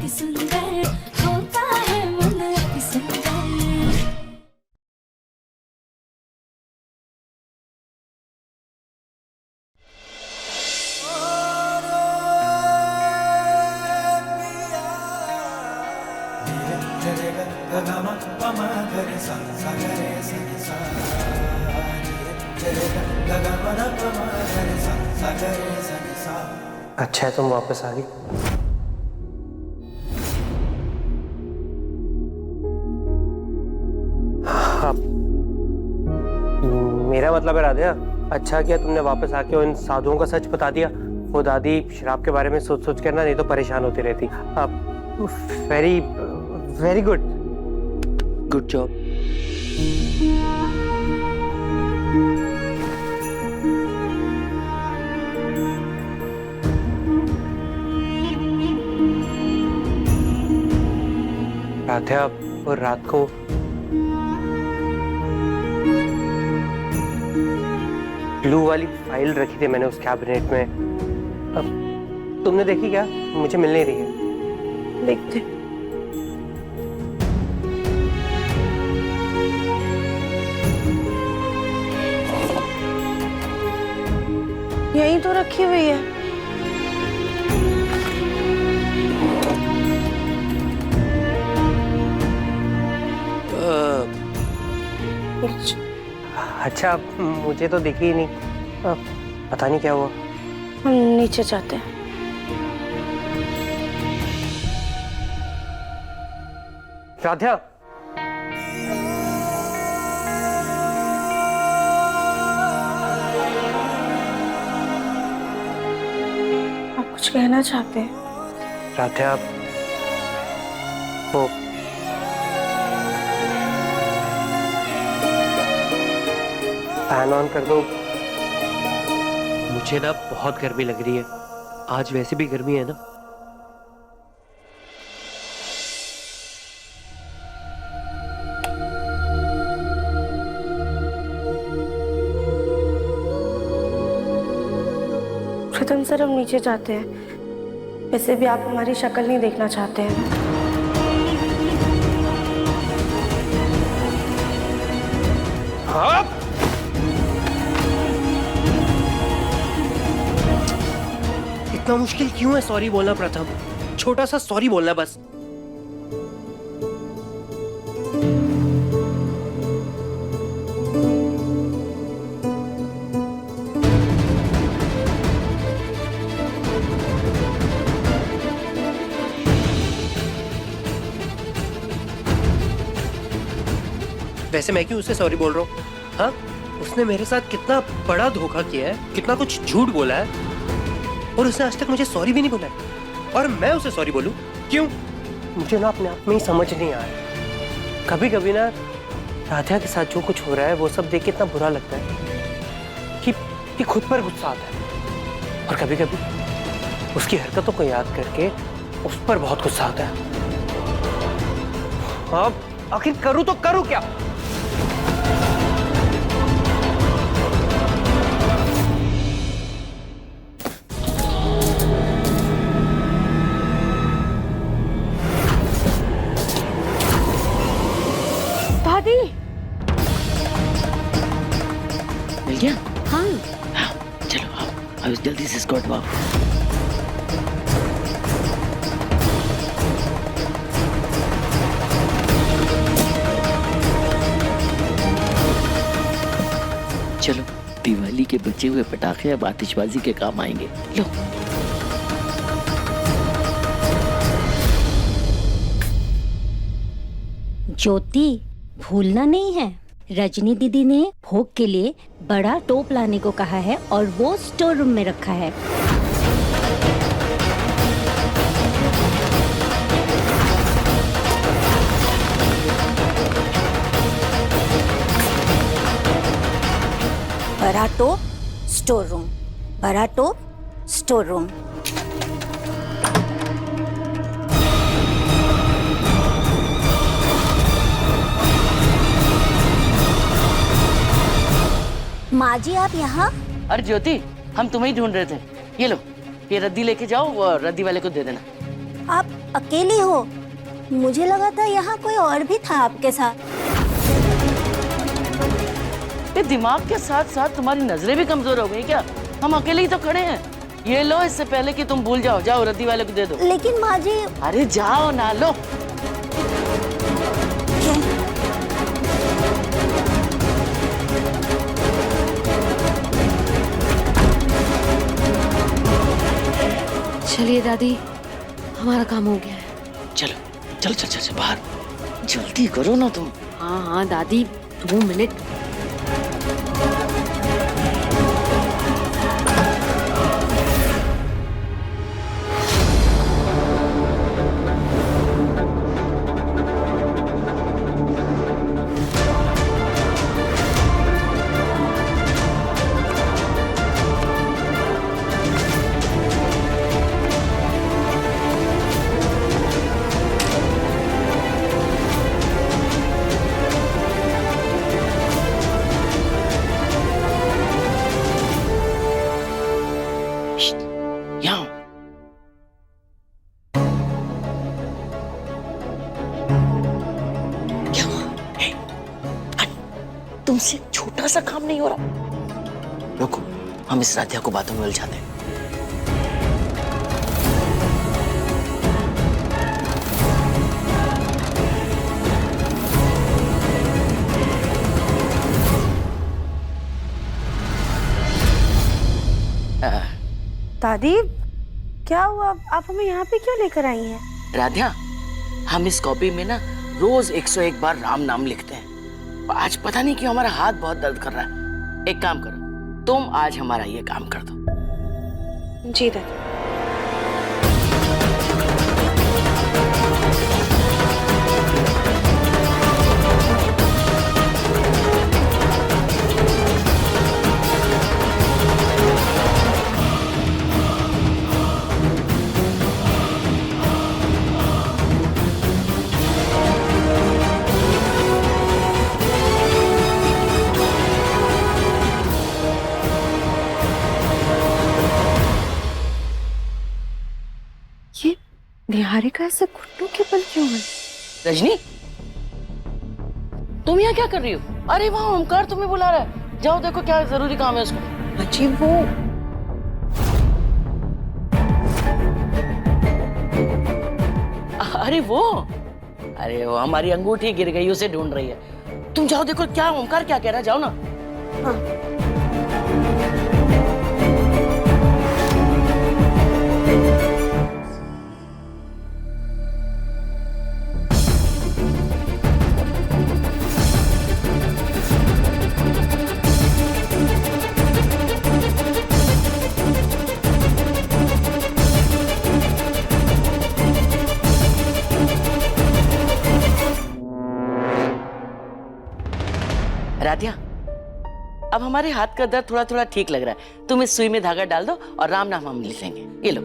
अति सुंदर होता है मन अति सुंदर। अच्छा है तुम वापस आ गई। हाँ, मेरा मतलब है राधिया, अच्छा किया तुमने वापस आके इन साधुओं का सच बता दिया। वो दादी शराब के बारे में सोच सोच कर ना नहीं तो परेशान होती रहती। Very very good, good job. Radhiya, और रात को ब्लू वाली फाइल रखी थी मैंने उस कैबिनेट में, अब तुमने देखी क्या? मुझे मिल नहीं रही है। देखते। यहीं तो रखी हुई है। अच्छा, मुझे तो दिखी ही नहीं, पता नहीं क्या हुआ। हम नीचे जाते हैं। राधिया, आप कुछ कहना चाहते हैं? राधिया, वो फैन ऑन कर दो। मुझे ना बहुत गर्मी लग रही है, आज वैसे भी गर्मी है ना। प्रीतम सर, हम नीचे जाते हैं। वैसे भी आप हमारी शक्ल नहीं देखना चाहते हैं। हाँ? इतना मुश्किल क्यों है सॉरी बोलना प्रथम? छोटा सा सॉरी बोलना बस। वैसे मैं क्यों उसे सॉरी बोल रहा हूँ? हाँ, उसने मेरे साथ कितना बड़ा धोखा किया है, कितना कुछ झूठ बोला है, और उसने आज तक मुझे सॉरी भी नहीं बोला है। और मैं उसे सॉरी बोलूं? क्यों? मुझे ना अपने आप में ही समझ नहीं आ रहा। कभी कभी ना राधिया के साथ जो कुछ हो रहा है वो सब देख के इतना बुरा लगता है कि खुद पर गुस्सा आता है, और कभी कभी उसकी हरकतों को याद करके उस पर बहुत गुस्सा आता है। अब आखिर करूं तो करूं क्या? दादी, मिल गया? हाँ। चलो आओ, अब जल्दी से स्कॉट वाओ। चलो, दिवाली के बचे हुए पटाखे अब आतिशबाजी के काम आएंगे। लो। ज्योति, भूलना नहीं है, रजनी दीदी ने भोग के लिए बड़ा टोप लाने को कहा है और वो स्टोर रूम में रखा है। बड़ा टोप स्टोर रूम, बड़ा टोप स्टोर रूम। माँ जी, आप यहाँ? अरे ज्योति, हम तुम्हें ही ढूंढ रहे थे। ये लो, ये रद्दी लेके जाओ और रद्दी वाले को दे देना। आप अकेली हो? मुझे लगा था यहाँ कोई और भी था आपके साथ। ये दिमाग के साथ साथ तुम्हारी नजरें भी कमजोर हो गई क्या? हम अकेले ही तो खड़े हैं। ये लो, इससे पहले कि तुम भूल जाओ, जाओ रद्दी वाले को दे दो। लेकिन माँ जी। अरे जाओ ना, लो। चलिए दादी, हमारा काम हो गया है। चलो चल चल चल बाहर, जल्दी करो ना तुम। हाँ हाँ दादी, 2 मिनट। यहाँ क्या हुआ? तुमसे छोटा सा काम नहीं हो रहा? रुको, हम इस राधिया को बातों में उलझाते हैं। दादी, क्या हुआ? आप हमें यहाँ पे क्यों लेकर आई हैं? राधिया, हम इस कॉपी में ना रोज 101 बार राम नाम लिखते हैं। आज पता नहीं क्यों हमारा हाथ बहुत दर्द कर रहा है। एक काम करो, तुम आज हमारा ये काम कर दो। जी दादी। निहारिका ऐसे घुटनों के बल क्यों है? रजनी, तुम यहाँ क्या कर रही हो? अरे वहाँ ओमकार तुम्हें बुला रहा है, जाओ देखो क्या जरूरी काम है उसको। अजी वो अरे वो हमारी अंगूठी गिर गई, उसे ढूंढ रही है। तुम जाओ देखो क्या ओमकार क्या कह रहा है, जाओ ना। हाँ। राधिया, अब हमारे हाथ का दर्द थोड़ा थोड़ा ठीक लग रहा है। तुम इस सुई में धागा डाल दो और राम नाम हम लिख लेंगे। ये लो।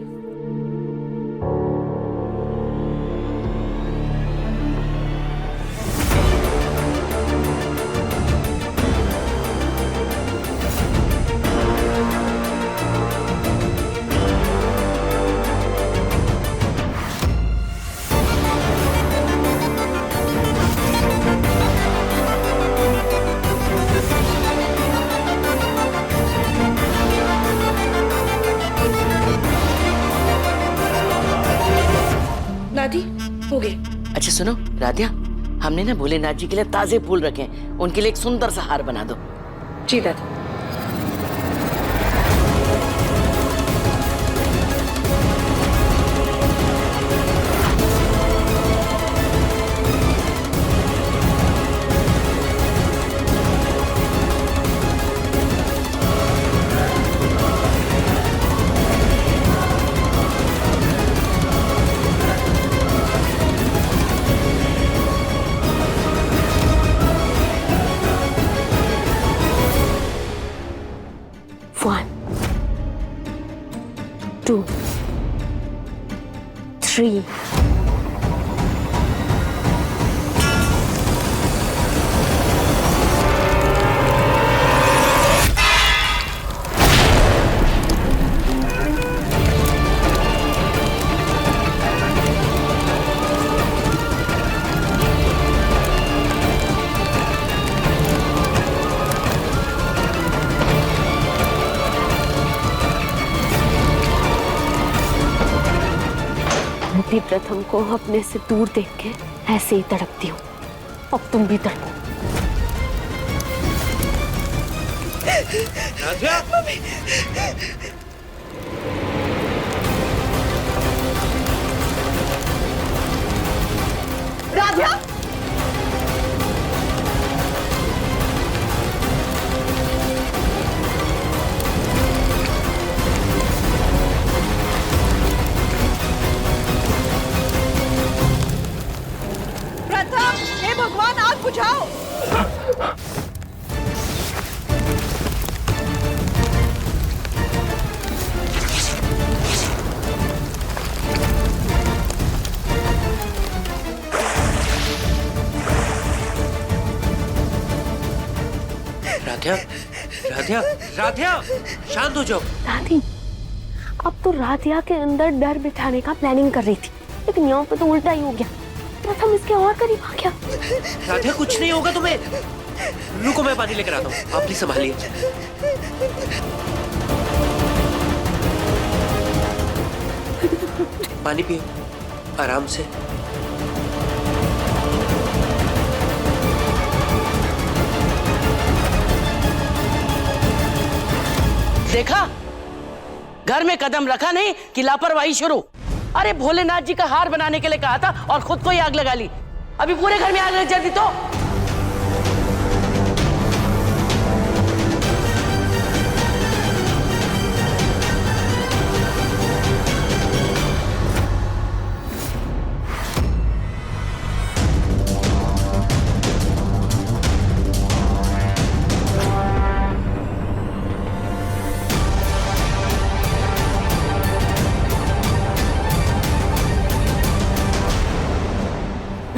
दादी, हो गए। अच्छा सुनो राधिया, हमने ना भोलेनाथ जी के लिए ताजे फूल रखे हैं, उनके लिए एक सुंदर सा हार बना दो। जी दादी। One, 2, 3. प्रथम को अपने से दूर देख के ऐसे ही तड़पती हूँ। अब तुम भी तड़पो। राधिया! राधिया! प्रथम, हे भगवान, आग बुझाओ। राधिया! राधिया! राधिया! शांत हो जाओ। दादी, अब तो राधिया के अंदर डर बिठाने का प्लानिंग कर रही थी, लेकिन यहाँ पे तो उल्टा ही हो गया। प्रथम इसके और करीब आ गया। राधिया, कुछ नहीं होगा तुम्हें। रुको, मैं पानी लेकर आता हूँ, आप प्लीज संभालिए। पानी पियो आराम से। देखा, घर में कदम रखा नहीं कि लापरवाही शुरू। अरे भोलेनाथ जी का हार बनाने के लिए कहा था और खुद को ही आग लगा ली। अभी पूरे घर में आग लग जाती तो।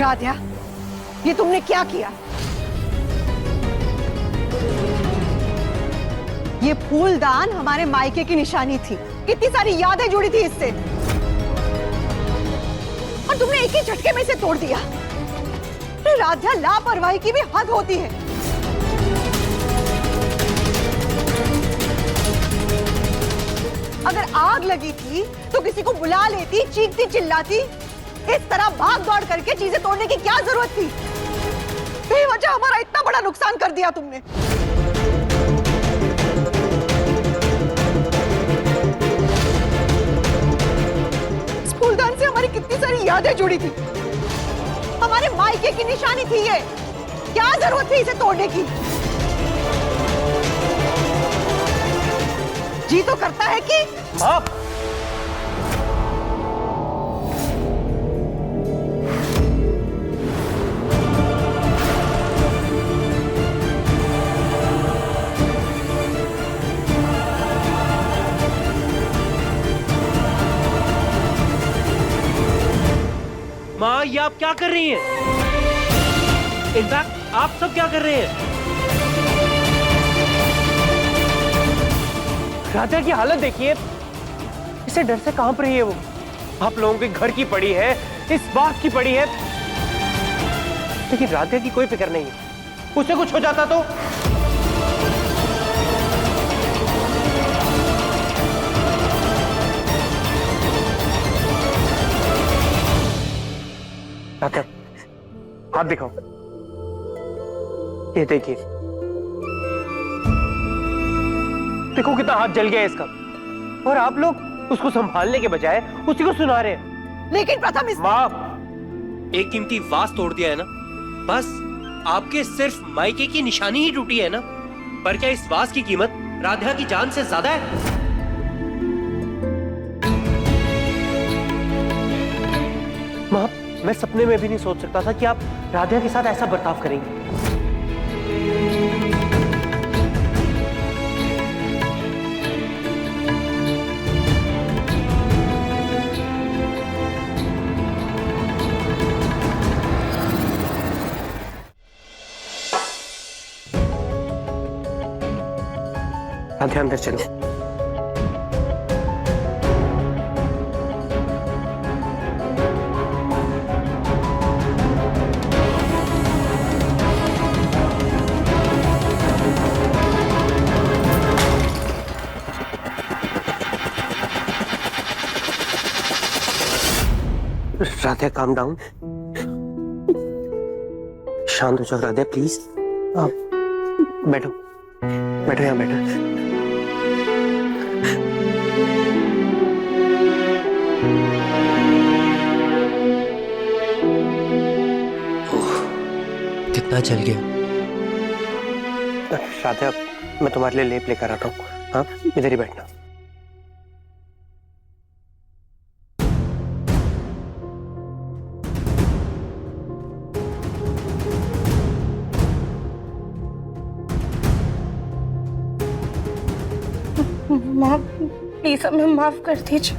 राधिया, ये तुमने क्या किया? ये फूलदान हमारे मायके की निशानी थी, कितनी सारी यादें जुड़ी थी इससे, और तुमने एक ही झटके में इसे तोड़ दिया। अरे राधिया, लापरवाही की भी हद होती है। अगर आग लगी थी तो किसी को बुला लेती, चीखती चिल्लाती। इस तरह भाग दौड़ करके चीजें तोड़ने की क्या जरूरत थी? बेवजह हमारा इतना बड़ा नुकसान कर दिया तुमने। इस फूलदान से हमारी कितनी सारी यादें जुड़ी थी, हमारे मायके की निशानी थी ये। क्या जरूरत थी इसे तोड़ने की? जी तो करता है कि माँ, माँ, ये आप क्या कर रही हैं? इनफैक्ट आप सब क्या कर रहे हैं? राधा की हालत देखिए, इसे डर से कांप रही है वो। आप लोगों के घर की पड़ी है, इस बात की पड़ी है, लेकिन राधा की कोई फिक्र नहीं है। उसे कुछ हो जाता तो? राधा, हाथ दिखाओ। ये देखिए, देखो कितना हाथ जल गया है इसका, और आप लोग उसको संभालने के बजाय उसी को सुना रहे हैं। लेकिन प्रथम इस माँ, एक कीमती वास तोड़ दिया है ना, बस आपके सिर्फ मायके की निशानी ही टूटी है ना, पर क्या इस वास की कीमत राधा की जान से ज्यादा है? माँ, मैं सपने में भी नहीं सोच सकता था कि आप राधा के साथ ऐसा बर्ताव करेंगे। राधा, अंदर चलो। राधे काम डाउन, शांत हो जाओ राधे प्लीज। आप बैठो, बैठो यहाँ बैठो। कितना चल गया। राधे अब मैं तुम्हारे लिए लेप लेकर आता हूँ, हाँ इधर ही बैठना। माँ प्लीज हमें माफ कर दीजिए,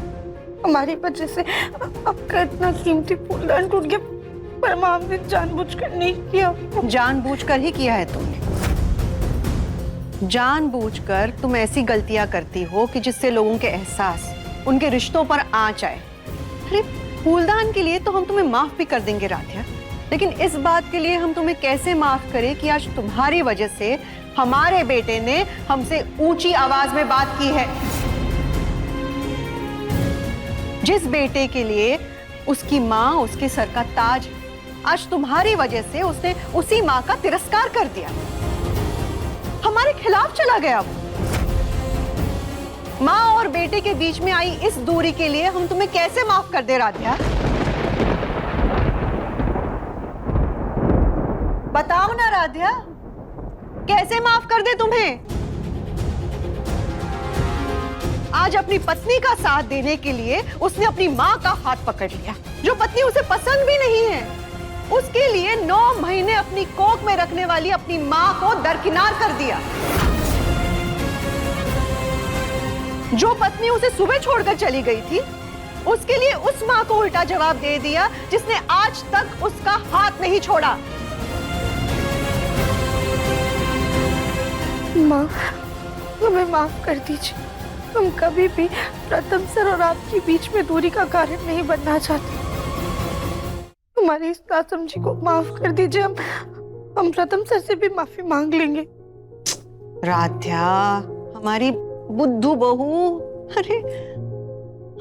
हमारी वजह से आपका इतना कीमती फूलदान टूट गया, पर माँ हमने जानबूझकर नहीं किया। जानबूझकर ही किया है तुमने। जानबूझकर तुम ऐसी गलतियां करती हो कि जिससे लोगों के एहसास उनके रिश्तों पर आंच आए। अरे फूलदान के लिए तो हम तुम्हें माफ भी कर देंगे राधिया, लेकिन इस बात के लिए हम तुम्हें कैसे माफ करें कि आज तुम्हारी वजह से हमारे बेटे ने हमसे ऊंची आवाज में बात की है। जिस बेटे के लिए उसकी माँ उसके सर का ताज, आज तुम्हारी वजह से उसने उसी माँ का तिरस्कार कर दिया, हमारे खिलाफ चला गया। वो माँ और बेटे के बीच में आई इस दूरी के लिए हम तुम्हें कैसे माफ कर दे राधिया? बताओ ना राधिया, कैसे माफ कर दे तुम्हें? आज अपनी पत्नी का साथ देने के लिए उसने अपनी माँ का हाथ पकड़ लिया, जो पत्नी उसे पसंद भी नहीं है। उसके लिए 9 महीने अपनी कोख में रखने वाली अपनी माँ को दरकिनार कर दिया। जो पत्नी उसे सुबह छोड़कर चली गई थी, उसके लिए उस माँ को उल्टा जवाब दे दिया जिसने आज तक उसका हाथ नहीं छोड़ा। माँ हमें माफ कर दीजिए, हम कभी भी प्रथम सर और आपके बीच में दूरी का कारण नहीं बनना चाहते। हमारी इस नासमझी को माफ कर दीजिए, हम प्रथम सर से भी माफी मांग लेंगे। राध्या हमारी बुद्धू बहू, अरे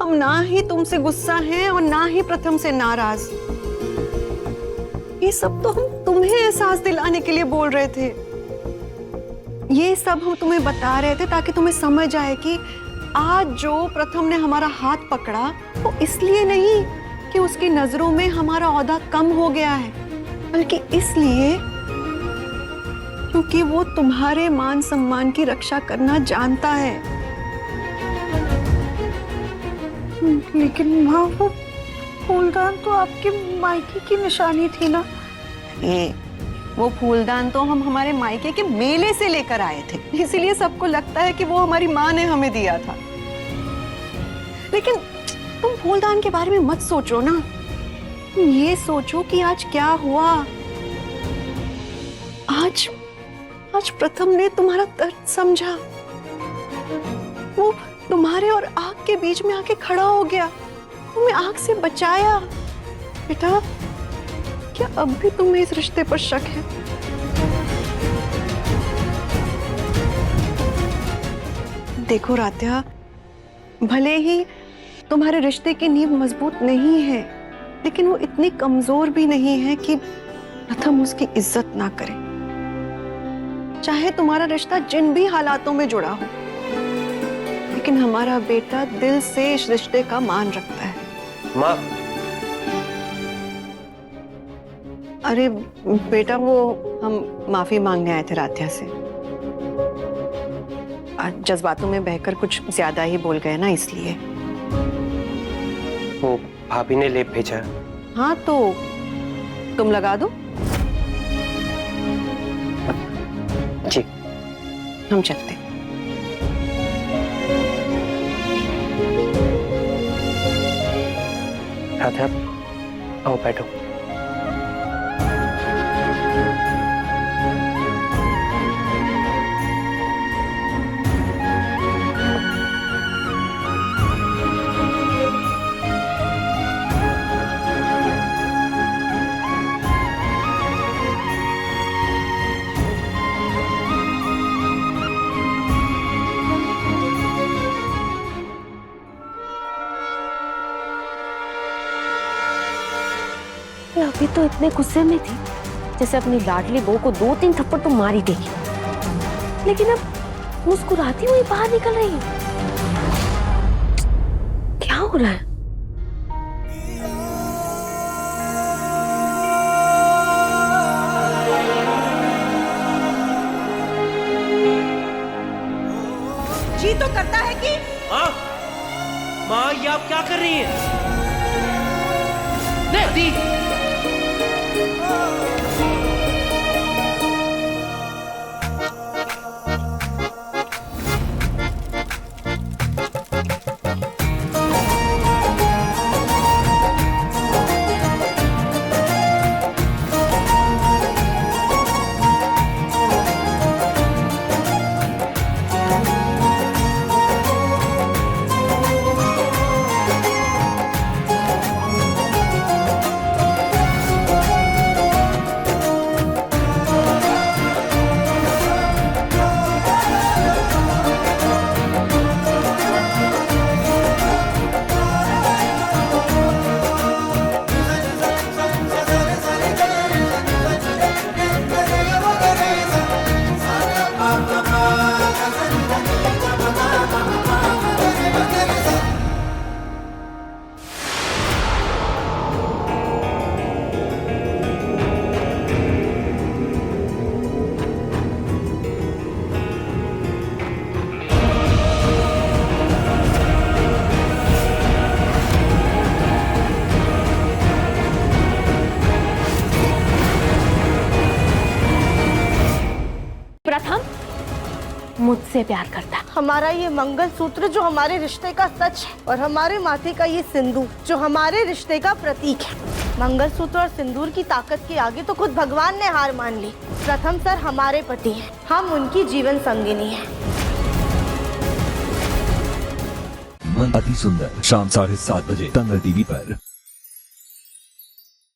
हम ना ही तुमसे गुस्सा हैं और ना ही प्रथम से नाराज। ये सब तो हम तुम्हें एहसास दिलाने के लिए बोल रहे थे। ये सब हम तुम्हें बता रहे थे ताकि तुम्हें समझ आए कि आज जो प्रथम ने हमारा हाथ पकड़ा वो इसलिए नहीं कि उसकी नजरों में हमारा औहदा कम हो गया है, बल्कि इसलिए क्योंकि वो तुम्हारे मान सम्मान की रक्षा करना जानता है। लेकिन माँ वो फूलदान तो आपके मायके की निशानी थी ना। वो फूलदान तो हम हमारे मायके के मेले से लेकर आए थे, इसीलिए सबको लगता है कि वो हमारी माँ ने हमें दिया था। लेकिन तुम फूलदान के बारे में मत सोचो ना, तुम ये सोचो कि आज क्या हुआ। आज प्रथम ने तुम्हारा दर्द समझा, वो तुम्हारे और आग के बीच में आके खड़ा हो गया, तुम्हें आग से बचाया। बेटा क्या अब भी तुम्हें इस रिश्ते पर शक है? देखो राध्या, भले ही तुम्हारे रिश्ते की नींव मजबूत नहीं है, लेकिन वो इतनी कमजोर भी नहीं है कि प्रथम उसकी इज्जत ना करे। चाहे तुम्हारा रिश्ता जिन भी हालातों में जुड़ा हो, लेकिन हमारा बेटा दिल से इस रिश्ते का मान रखता है। माँ अरे बेटा, वो हम माफी मांगने आए थे राध्या से। आज जज्बातों में बहकर कुछ ज्यादा ही बोल गए ना, इसलिए। वो भाभी ने लेप भेजा। हाँ तो तुम लगा दो। जी हम चलते। राधा आओ बैठो। ये अभी तो इतने गुस्से में थी जैसे अपनी लाडली बहू को 2-3 थप्पड़ तो मार ही देगी, लेकिन अब मुस्कुराती हुई बाहर निकल रही है। क्या हो रहा है? जी तो करता है कि हाँ माँ, ये आप क्या कर रही हैं? नहीं प्रथम मुझसे प्यार करता है। हमारा ये मंगलसूत्र जो हमारे रिश्ते का सच है, और हमारे माथे का ये सिंदूर जो हमारे रिश्ते का प्रतीक है। मंगलसूत्र और सिंदूर की ताकत के आगे तो खुद भगवान ने हार मान ली। प्रथम सर हमारे पति हैं, हम उनकी जीवन संगिनी हैं। मन अति सुंदर शाम 7:30 बजे तंग टीवी पर।